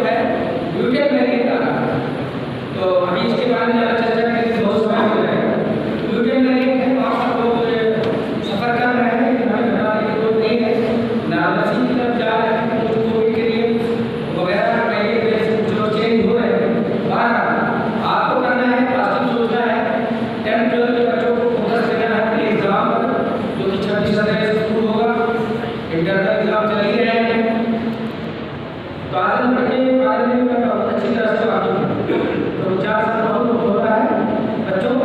है butane variant आ रहा है। तो अभी इसके बारे में ज़्यादा चर्चा करने से बहुत समय हो जाएगा। ब्यूटेन वेरिएंट है, आप सब लोग सफ़र कर रहे हैं, लेकिन हमें घबराने की जरूरत नहीं है। नाराज़गी की तरफ जा रहे हैं, कुछ कोविड के लिए वगैरह पहले जो चेंज हो रहे हैं, बाहर आपको करना है, पॉजिटिव सोचना है। 10th-12th के बच्चों को फोकस देना है अपने एग्जाम पर, जो कि 26 तारीख से शुरू होगा। इंटरनल एग्जाम चल ही रहे हैं, तो आज हम बच्चे के बारे में मैं बहुत अच्छी तरह से वाकिफ हूँ। तो 4 साल बहुत हो रहा है बच्चों,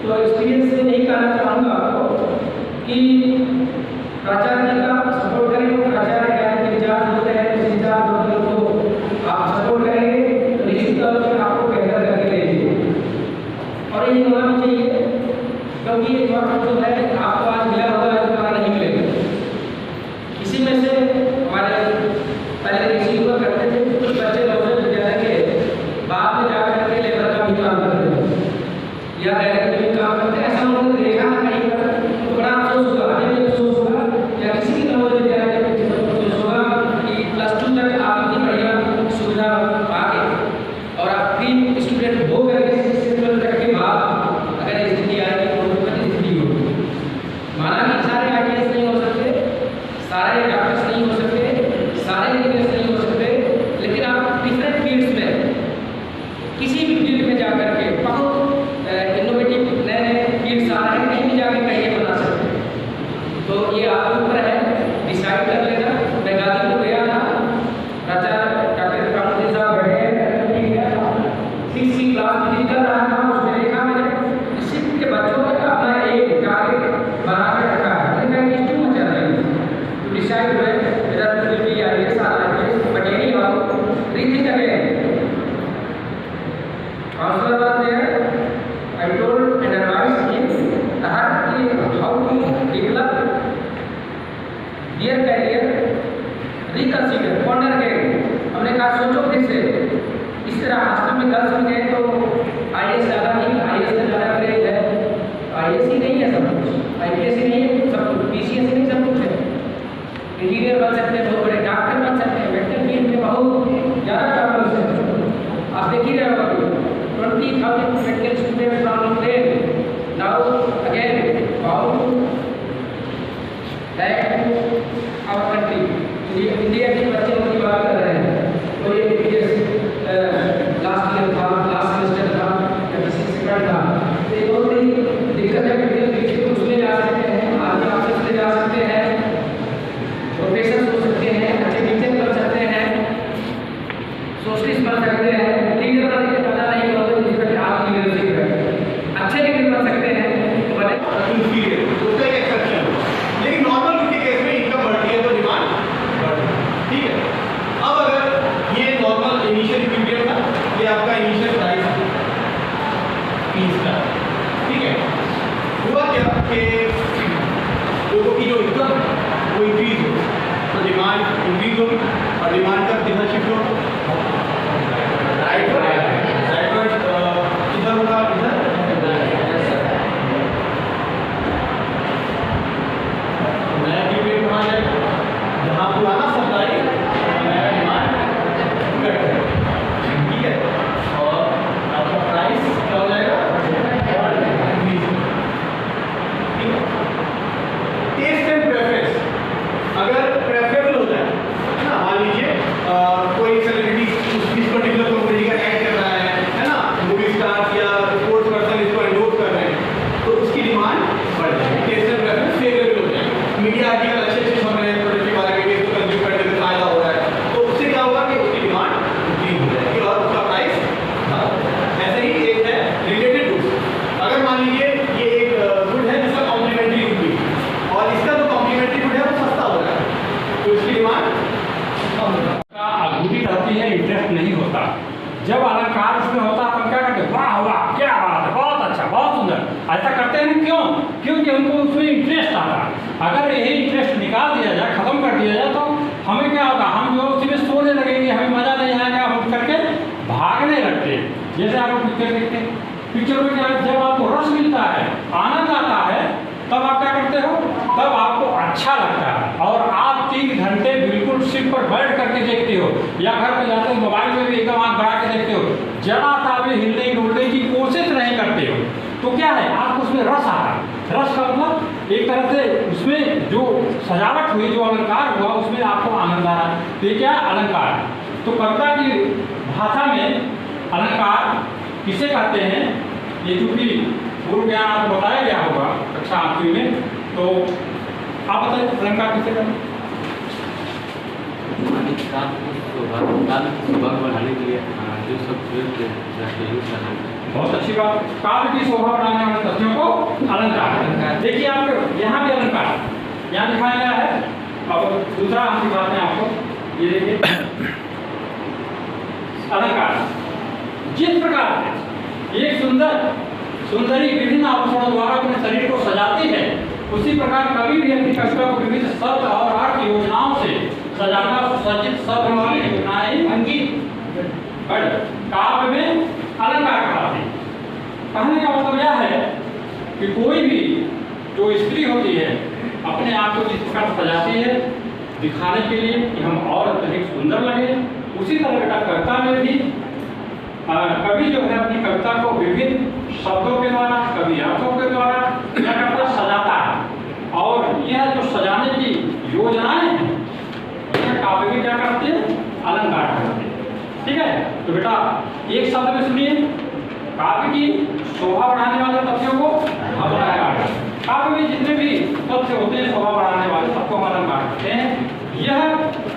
तो एक्सपीरियंस से यही कहना चाहूँगा आपको कि प्राचार्य जी का सपोर्ट करें। प्राचार्य क्या इंचार्ज होते हैं, उस इंचार्ज होते को आप सपोर्ट करेंगे तो निश्चित तौर पर आपको बेहतर करके लेंगे। और ये होना भी चाहिए, क्योंकि ये वक्त जो है आपको आज मिला होगा, दोबारा नहीं मिलेगा। इसी में से हमारे पहले ऋषि हुआ करते थे, कुछ बच्चे नवोदय विद्यालय के बाद में जाकर के लेबर का भी काम करते थे या डायरेक्टर भी काम करते हैं। ऐसा उन्होंने देखा ना कहीं पर, तो बड़ा अफसोस हुआ, हमें अफसोस हुआ या किसी भी नवोदय विद्यालय के बच्चे को अफसोस होगा कि +2 तक आप इतनी बढ़िया सुविधा पा के और आप भी स्टूडेंट हो करके 6 तक के बाद अगर स्थिति आएगी तो दुखद स्थिति होगी। माना कि सारे IAS नहीं हो सकते, सारे डॉक्टर्स नहीं हो सकते, सारे इंजीनियर्स नहीं हो सकते, लेकिन आप डिफरेंट फील्ड्स में किसी भी फील्ड में जाकर के बहुत इनोवेटिव नए फील्ड्स आ रहे हैं, कहीं भी जाकर करियर बना सकते हैं। तो ये आपके ऊपर है, डिसाइड कर लेना। मैं गाजीपुर गया था, प्राचार्य डॉक्टर कामुदी साहब बैठे हैं, 6वीं क्लास विजिट कर रहा था, उसमें देखा मैंने शिफ्ट के बच्चों का अपना एक टारगेट बना के रखा है। मैंने कहा ये क्यों मचा रही है? तो डिसाइड हुए मेरा will be IAS or IPS, but anyhow rethink again. Counselor was there. I told and advised him how to develop their career, reconsider, ponder again. हमने कहा सोचो फिर से। इस तरह हॉस्टल में गर्ल्स में गए तो IAS ज़्यादा नहीं, IAS से ज़्यादा क्रेज है। IAS ही नहीं है सब कुछ, IPS ही नहीं है सब कुछ, PCS ही नहीं सब कुछ है। इंजीनियर बन सकते हैं, बहुत बड़े डॉक्टर बन सकते हैं, मेडिकल फील्ड में बहुत ज़्यादा प्रॉब्लम्स हैं। आप देख ही रहे होंगे 20,000 medical students from Ukraine now again bound back to our country. India के बच्चों की बात कर रहे हैं, तो ये लास्ट ईयर था, लास्ट सेमेस्टर था या किसी सेकंड था, तो ये बहुत बड़ी दिक्कत है। मेडिकल फील्ड में उसमें जा सकते हैं, आगे ऑफिस में जा सकते हैं, प्रोफेसर हो सकते हैं, अच्छे टीचर बन सकते हैं, सोशलिस्ट बन सकते हैं, लीडर बनने के पता नहीं होगा जिसका आप लीडरशिप है, अच्छे लीडर बन सकते हैं। तो बने उसका एक एक्सेप्शन, लेकिन नॉर्मल के केस में इनकम बढ़ती है तो डिमांड बढ़ती है, ठीक है। अब अगर ये नॉर्मल इनिशियल पीरियड था, ये आपका इनिशियल प्राइस फीस का, ठीक है। हुआ क्या कि लोगों की जो इनकम वो इंक्रीज हो तो डिमांड इंक्रीज होगी, और डिमांड का किधर शिफ्ट होगा? राइट किधर होगा? इधर नया पीरियड कहाँ जाएगा? जहाँ पुराना सप्लाई नया डिमांड घट है, ठीक है। और आपका प्राइस क्या हो जाएगा? टेस्ट एंड प्रेफरेंस अगर प्रेफरेबल हो जाए ना, मान लीजिए कोई सेलिब्रिटी इस पर्टिकुलर कंपनी का ऐड कर रहा है ना, मूवी स्टार या स्पोर्ट्स पर्सन इसको एंडोर्स कर रहे हैं, तो उसकी डिमांड बढ़ जाएगी, टेस्ट एंड प्रेफरेंस फेवरेबल हो जाएगी। मीडिया आर्टिकल अच्छे सुन रहे हैं, प्रोडक्ट के बारे में इसको कंज्यूम करने में फायदा हो रहा है, तो उससे क्या होगा कि उसकी डिमांड इंक्रीज हो जाएगी और उसका प्राइस कम होगा। ऐसे ही एक है रिलेटेड गुड्स। अगर मान लीजिए ये एक गुड है जिसका कॉम्प्लीमेंट्री गुड भी, और इसका जो कॉम्प्लीमेंट्री गुड है वो सस्ता हो रहा है, तो इसकी डिमांड कम होगा। अधूरी रहती है, इंटरेस्ट नहीं होता। जब अलंकार उसमें होता है तो क्या करते हैं? वाह वाह क्या बात है, बहुत अच्छा, बहुत सुंदर, ऐसा करते हैं। क्यों? क्योंकि हमको उसमें इंटरेस्ट आता है। अगर यही इंटरेस्ट निकाल दिया जाए, खत्म कर दिया जाए, तो हमें क्या होगा? हम जो उसी में सोने लगेंगे, हमें मज़ा नहीं आएगा, हम करके भागने लगते हैं। जैसे आप पिक्चर देखते हैं, पिक्चर में क्या, जब आपको रस मिलता है, आनंद आता है, तब आप क्या करते हो? तब आपको अच्छा लगता है और आप 3 घंटे बिल्कुल सिर्फ सीट पर बैठ करके देखते हो या घर पे जाते हो मोबाइल में भी एकदम आँख बढ़ा के देखते हो, जरा सा भी हिलने डुलने की कोशिश नहीं करते हो, तो क्या है आपको उसमें रस आ रहा है। रस का मतलब एक तरह से उसमें जो सजावट हुई, जो अलंकार हुआ, उसमें आपको आनंद आ रहा है। तो ये क्या अलंकार है। तो कविता की भाषा में अलंकार किसे कहते हैं, ये चूंकि पूर्व ज्ञान आपको बताया गया होगा कक्षा 8वीं में, तो आप बताइए अलंकार किसे कहते हैं। काव्य की शोभा बढ़ाने के लिए जो सब प्रयोग बहुत अच्छी बात, काव्य की शोभा बढ़ाने वाले तथ्यों को अलंकार। देखिए आपको यहाँ भी अलंकार यहाँ दिखाया गया है। अब दूसरा हम दिखाते हैं आपको, ये देखिए अलंकार जिस प्रकार से एक सुंदरी विभिन्न आभूषणों द्वारा अपने शरीर को सजाती है, उसी प्रकार कवि भी अपनी कविता को विविध शब्द और अर्थ योजनाओं से सजाकर सुसज्जित शब्द और योजनाएं अंकित काव्य में अलंकार कहलाते हैं। कहने का मतलब यह है कि कोई भी जो स्त्री होती है अपने आप को जिस प्रकार सजाती है दिखाने के लिए कि हम और अधिक सुंदर लगे, उसी तरह बेटा कविता में भी कवि जो है अपनी कविता को विभिन्न शब्दों के द्वारा, कवि अर्थों के द्वारा क्या करता सजाता है। और यह जो सजाने की योजनाएं हैं यह काव्य में क्या करते हैं अलंकार करते हैं। ठीक है, तो बेटा एक शब्द में सुनिए, काव्य की शोभा बढ़ाने वाले तथ्यों को अलंकार। काव्य में जितने भी तथ्य होते हैं शोभा बढ़ाने वाले सबको हम अलंकार करते हैं। यह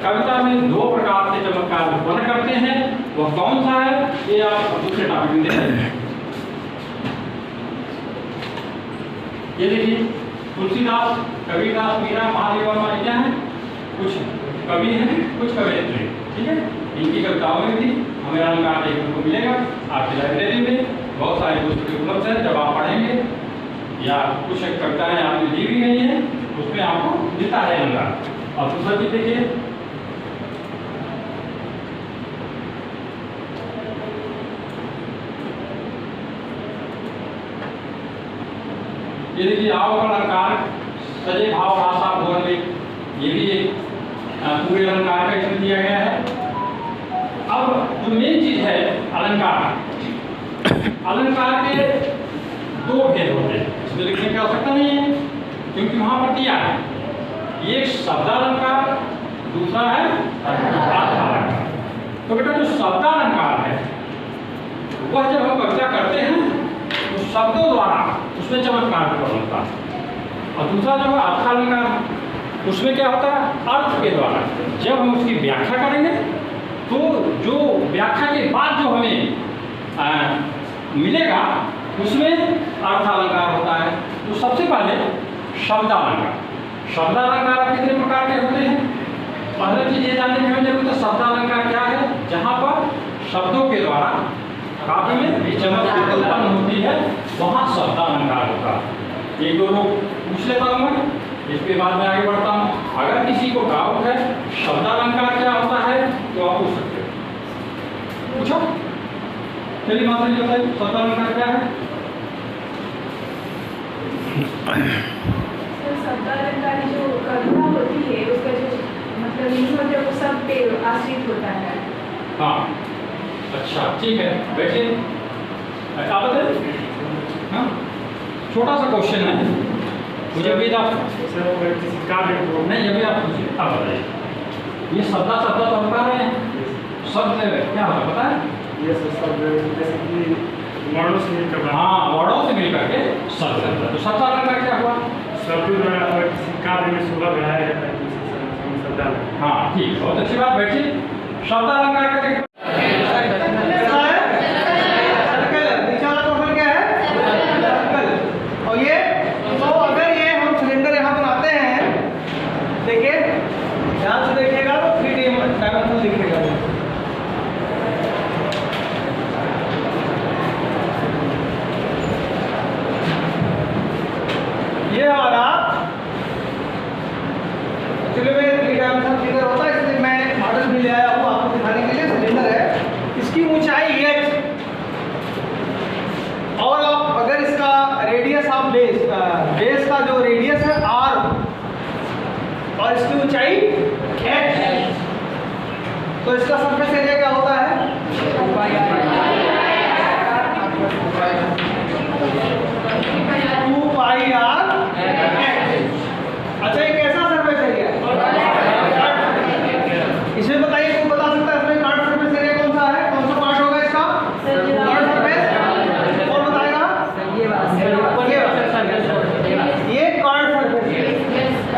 कविता में दो प्रकार से चमत्कार उत्पन्न करते हैं, वह कौन सा है ये आप दूसरे टॉपिक में देखें। ये देखिए तुलसीदास, कबीरदास, मीरा, महादेव वर्मा क्या है, कुछ कवि हैं कुछ कवयित्री। ठीक है, इनकी कविताओं में भी हमें अलंकार देखने को मिलेगा। आपकी लाइब्रेरी में बहुत सारी पुस्तकें उपलब्ध हैं, जब आप पढ़ेंगे या कुछ कविताएं आपने दी भी गई हैं उसमें आपको मिलता है अलंकार। और दूसरा चीज देखिए, ये देखिए आओ का अलंकार सजे भाव भाषा भवन में, ये भी एक पूरे अलंकार का इसमें दिया गया है। अब जो मेन चीज है अलंकार, अलंकार के दो भेद होते हैं, इसमें लिखने की आवश्यकता नहीं है क्योंकि वहां पर दिया है। एक शब्दालंकार, दूसरा है अर्थालंकार। तो बेटा जो शब्दालंकार है वह जब हम कविता करते हैं तो शब्दों द्वारा उसमें चमत्कार होता है, और दूसरा जो है अर्थालंकार उसमें क्या होता है अर्थ के द्वारा। जब हम उसकी व्याख्या करेंगे तो जो व्याख्या के बाद जो हमें मिलेगा उसमें अर्थालंकार होता है। तो सबसे पहले शब्दालंकार। शब्दालंकार कितने प्रकार के होते हैं, पहले चीज ये जानने की हमें जरूरत है शब्दालंकार क्या है। जहाँ पर शब्दों के द्वारा काव्य में चमक उत्पन्न होती है वहाँ शब्दालंकार होता है। एक दो लोग पूछ लेता हूँ मैं, इसके बाद में आगे बढ़ता हूँ। अगर किसी को डाउट है शब्दालंकार क्या होता है तो आप पूछ सकते हो, पूछो। चलिए माता जी बताइए शब्दालंकार क्या है। शब्दालंकार जो कविता होती है उसका जो मतलब मीनिंग है वो सब पे आश्रित होता है। हाँ अच्छा ठीक है, बैठिए आप बताइए। हाँ छोटा सा क्वेश्चन है, मुझे अभी आप नहीं अभी आप पूछिए, आप बताइए। ये शब्द तो हम कर रहे हैं, शब्द क्या होता है पता है? ये शब्द जैसे कि वर्णों से मिलकर, हाँ वर्णों से मिलकर के शब्द बनता है। तो शब्दालंकार क्या हुआ? शब्द द्वारा अगर किसी काव्य में शोभा बढ़ाया जाता है तो शब्दालंकार। हाँ ठीक, बहुत अच्छी बात, बैठिए। शब्दालंकार का देखिए ये हमारा एक्चुअली में 3 डायमेंशनल फिगर होता है, इसलिए मैं मॉडल भी ले आया हूँ आपको दिखाने के लिए। सिलेंडर इसका सरफेस एरिया क्या होता है? 2πr। अच्छा ये कैसा सरफेस एरिया है? इसमें बताइए, कोई बता सकता है इसमें कर्व सरफेस एरिया कौन सा है? कौन सा पार्ट होगा इसका? Curve surface. कौन बताएगा? ये कर्व सरफेस।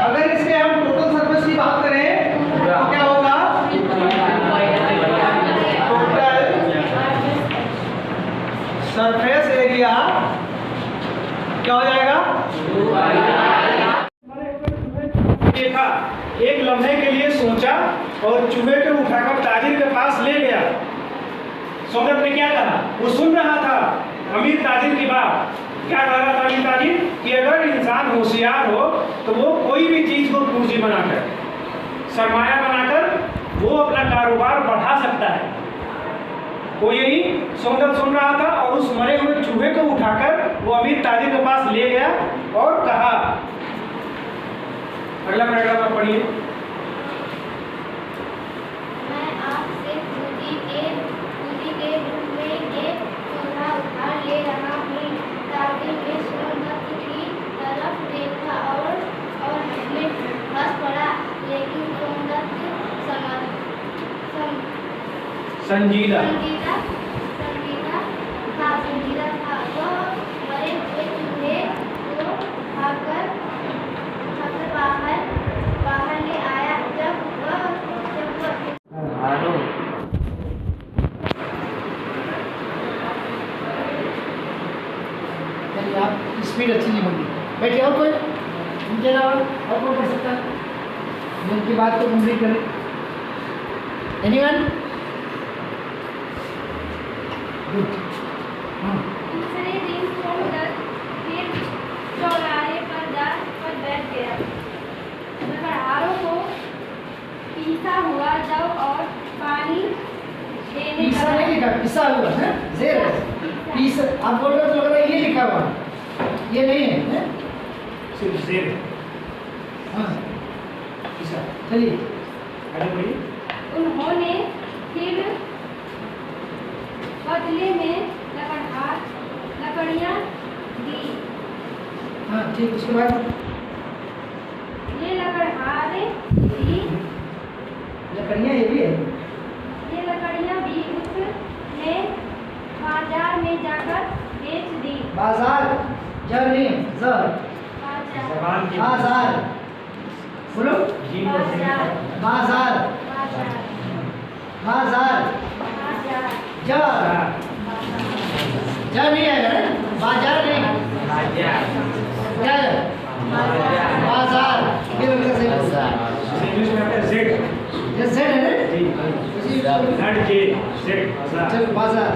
अगर इसके हम टोटल सरफेस की बात करें तो क्या होगा? टोटल सरफेस एरिया क्या हो जाएगा? देखा, एक लम्हे के लिए सोचा और चूहे को उठाकर ताजिर के पास ले गया। सोमदत्त ने क्या कहा? वो सुन रहा था अमीर ताजिर की बात। क्या कह रहा था अमीर ताजिर? कि अगर इंसान होशियार हो तो वो कोई भी चीज को पूंजी बनाकर, सरमाया बनाकर वो अपना कारोबार बढ़ा सकता है। वो यही सोमदत्त सुन रहा था और उस मरे हुए चूहे को उठाकर वो अमीर ताजिर के पास ले गया और कहा। अगला पैराग्राफ आप पढ़िए। मैं आपसे पूंजी के रूप में एक सोना उधार ले रहा हूँ। ताजिर ने सोमदत्त की तरफ देखा और हंस पड़ा, लेकिन सोमदत्त संजीदा था। वह मरे हुए चूहे को उठाकर बाहर ले आया। जब वह आप स्पीड अच्छी नहीं होगी। बैठिए, और कोई उनके अलावा और कौन कर सकता है जो उनकी बात को कंप्लीट करे? एनीवन? गुड। दूसरे दिन सोमदत्त फिर चौराहे पर बैठ गया। लकड़हारों को पीसा हुआ जव और पानी देने पीसा नहीं लिखा, पिसा हुआ है, जेर है। पीसा आप बोल रहे हो तो लग रहा है ये लिखा हुआ, ये नहीं है, हैं? सिर्फ जेर। हाँ, पिसा। चलिए आगे बढ़िए। उन्होंने फिर बदले में लकड़ियाँ दी। हाँ ठीक, उसके बाद ये लकड़हारे भी लकड़ियाँ ये भी है। ये लकड़ियाँ भी उसने बाजार में जाकर बेच दी। बाजार, जर नहीं, जर। बाजार बोलो। बाजार, बाजार, जर, जर नहीं आएगा ना, बाजार नहीं, क्या है? बाजार, ये लोग कैसे? इंग्लिश में आता है जेड। ये जेड है ना? जेड के जेड चलो बाजार।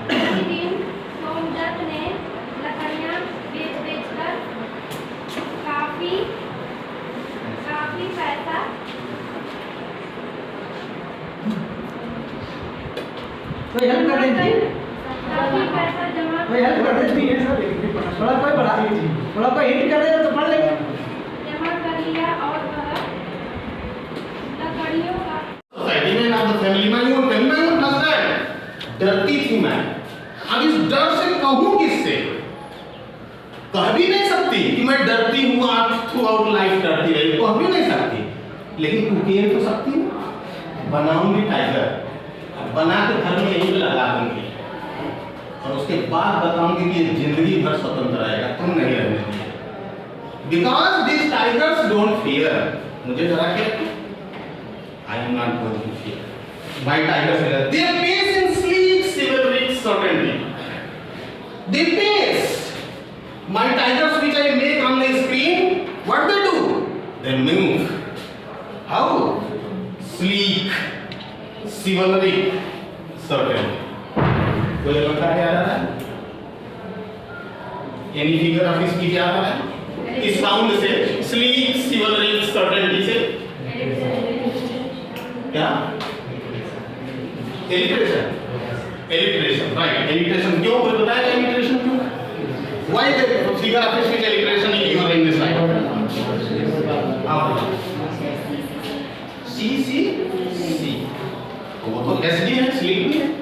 उसी दिन सोमदत्त ने लकड़ियाँ बेच-बेचकर काफी पैसा कोई हेल्प कर देती? काफी पैसा जमा कोई हेल्प कर देती है? थोड़ा कोई बढ़ा दीजिए, थोड़ा कोई हिंट कर देगा तो पढ़ लेंगे। जमा कर लिया और वह लकड़ियों का सोसाइटी में ना तो फैमिली में हूँ, फैमिली में हूँ, नजर डरती थी मैं। अब इस डर से कहूँ किससे? कह भी नहीं सकती कि मैं डरती हूँ, आज थ्रू आउट लाइफ डरती रही, कह भी नहीं सकती। लेकिन उकेल तो सकती हूँ। बनाऊंगी टाइगर, बना के घर में यहीं पे लगा दूंगी और उसके बाद बताऊंगी कि जिंदगी भर स्वतंत्र रहेगा, तुम नहीं रहने देंगे। Because this tigers don't fear. मुझे डरा के I am not going to fear. My tigers are they pace in sleek, chivalric certainty. They pace. My tigers which I make on the screen, what they do? They move. How? Sleek, chivalric certainty. कोई लगता है आ रहा है? Any figure of speech आ रहा है? इस sound से sleek, chivalric certainty से क्या? Alliteration. Alliteration, right? Alliteration क्यों? कोई बताएगा alliteration क्यों? Why the figure of speech alliteration is used in this slide? C C वो तो एसडी है, स्लीप भी है।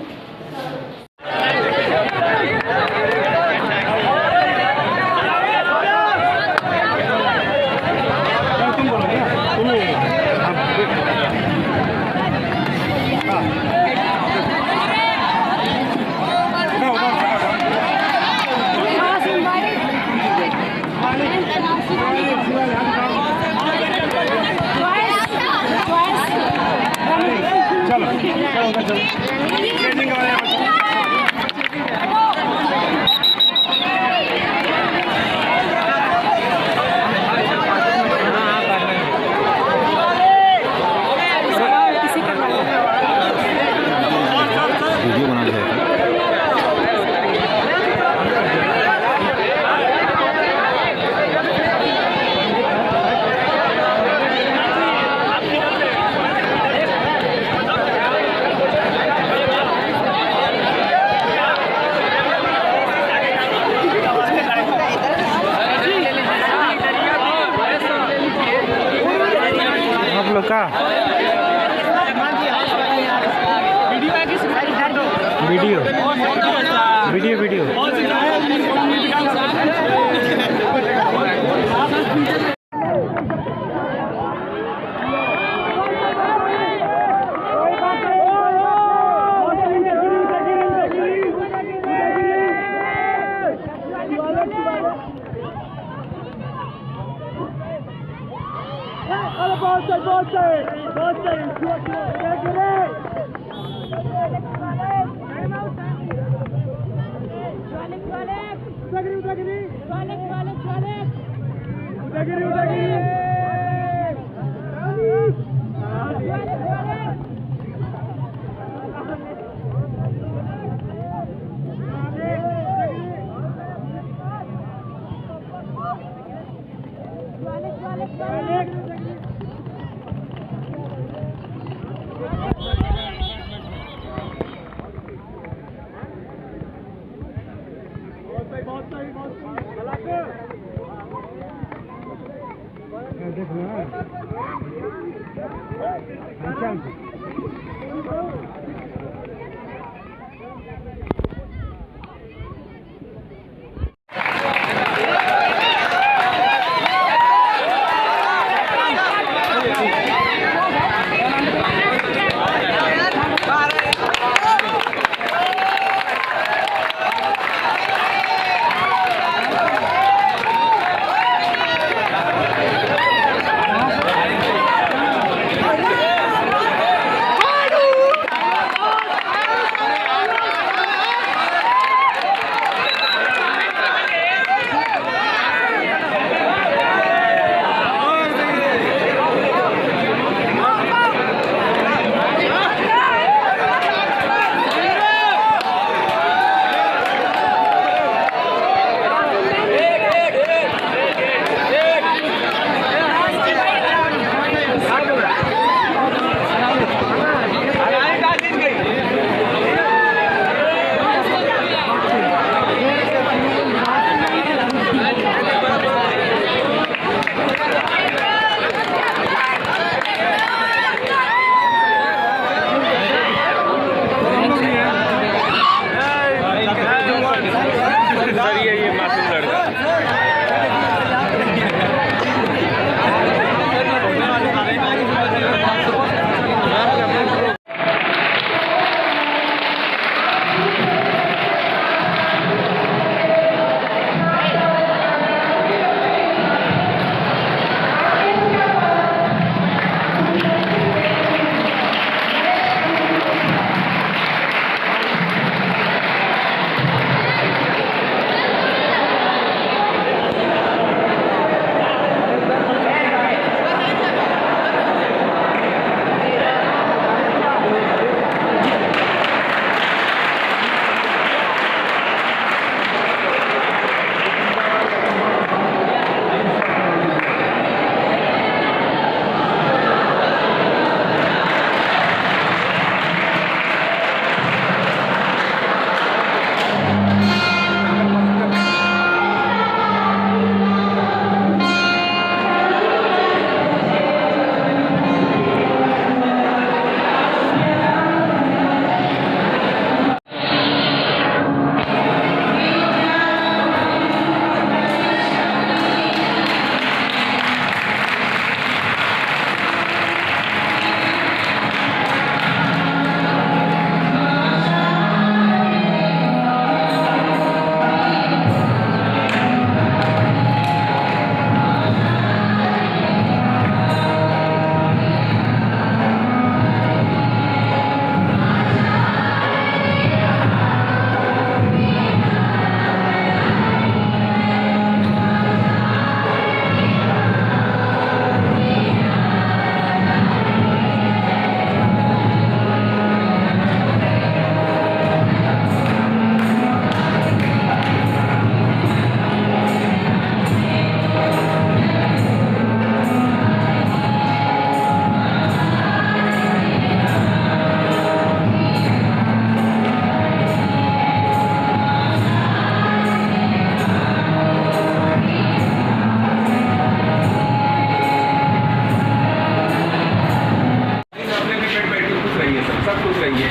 सब खुश रहिए।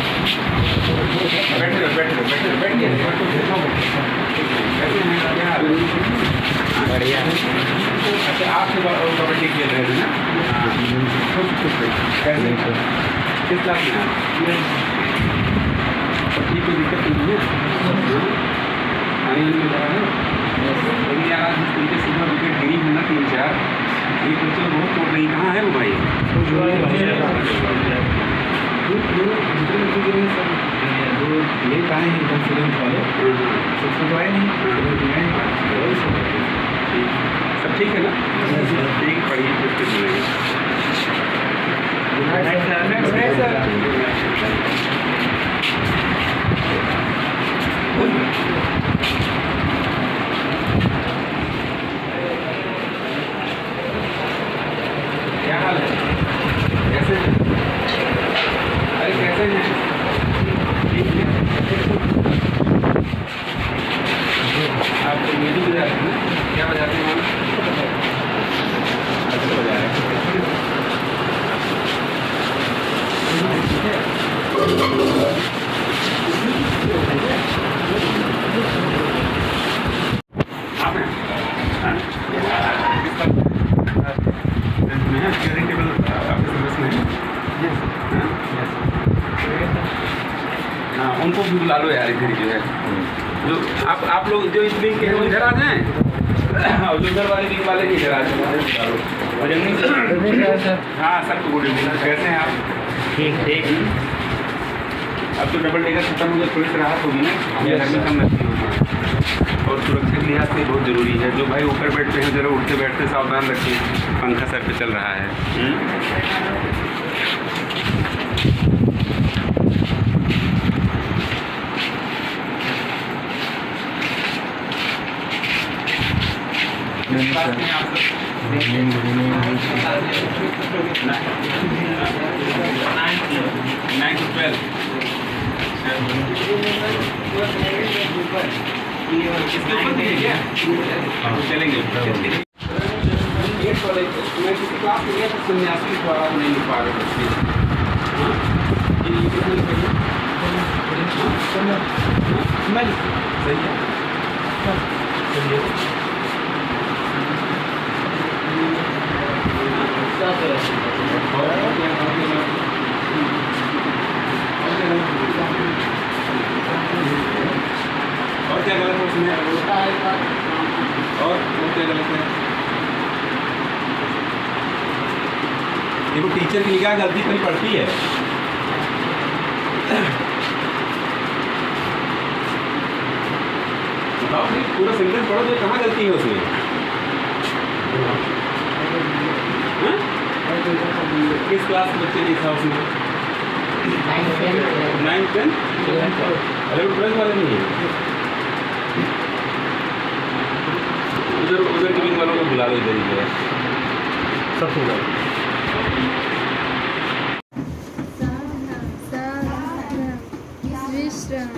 बैठ जाओ, बैठ जाओ, बैठ जाओ, बैठ जाइए। कैसे हैं, क्या हाल है? बढ़िया है। अच्छा, आप तो कबड्डी खेल रहे थे ना? कैसे, किस क्लास में आप? ठीक, कोई दिक्कत नहीं है? आने में जा रहा है? लेकिन यार आज उनके सुबह विकेट गिरी है ना 3-4, ये बच्चे बहुत तोड़ रही। कहाँ है वो भाई? ये कहाँ है एकदम फिल्म वाले? सबसे तो आए नहीं, सब ठीक है ना? ठीक, पढ़िए, कुछ मिलेगा। क्या हाल है? कैसे हैं? अरे कैसे हैं? ठीक है। आप तो म्यूजिक बजाते हैं ना? क्या बजाते हैं आप? अच्छा बजा रहे हैं। आप हैं? हाँ? में है चैरिटेबल आपके सर्विस में है? हाँ, उनको भी बुला लो यार इधर जो है। जो आप लोग जो इस विंग के हैं वो इधर आ जाएं, और जो इधर वाले विंग वाले भी इधर आ जाएं, बुला लो। हाँ सर, गुड इवनिंग, कैसे हैं आप? ठीक ठीक। अब तो डबल डेकर खत्म हो गया, थोड़ी सी राहत होगी ना, गर्मी कम लगती होगी। और सुरक्षा के लिहाज से बहुत ज़रूरी है। जो भाई ऊपर बैठते हैं जरा उठते बैठते सावधान रखिए, पंखा सर पे चल रहा है। चलेंगे। मैं किसी क्लास में गया था, सन्यासी द्वारा नहीं लिख पा रहे थे। सही है। और क्या गलत है उसमें? और क्या गलत है? देखो टीचर की निगाह गलती कहीं पड़ती है। बताओ भाई, पूरा सेंटेंस पढ़ो तो कहाँ गलती है उसमें? किस क्लास के बच्चे लिखा उसमें? 9th 10th? अरे वो 12th वाले नहीं है। उधर की विंग वालों को बुला लो इधर ही सब होगा। विश्राम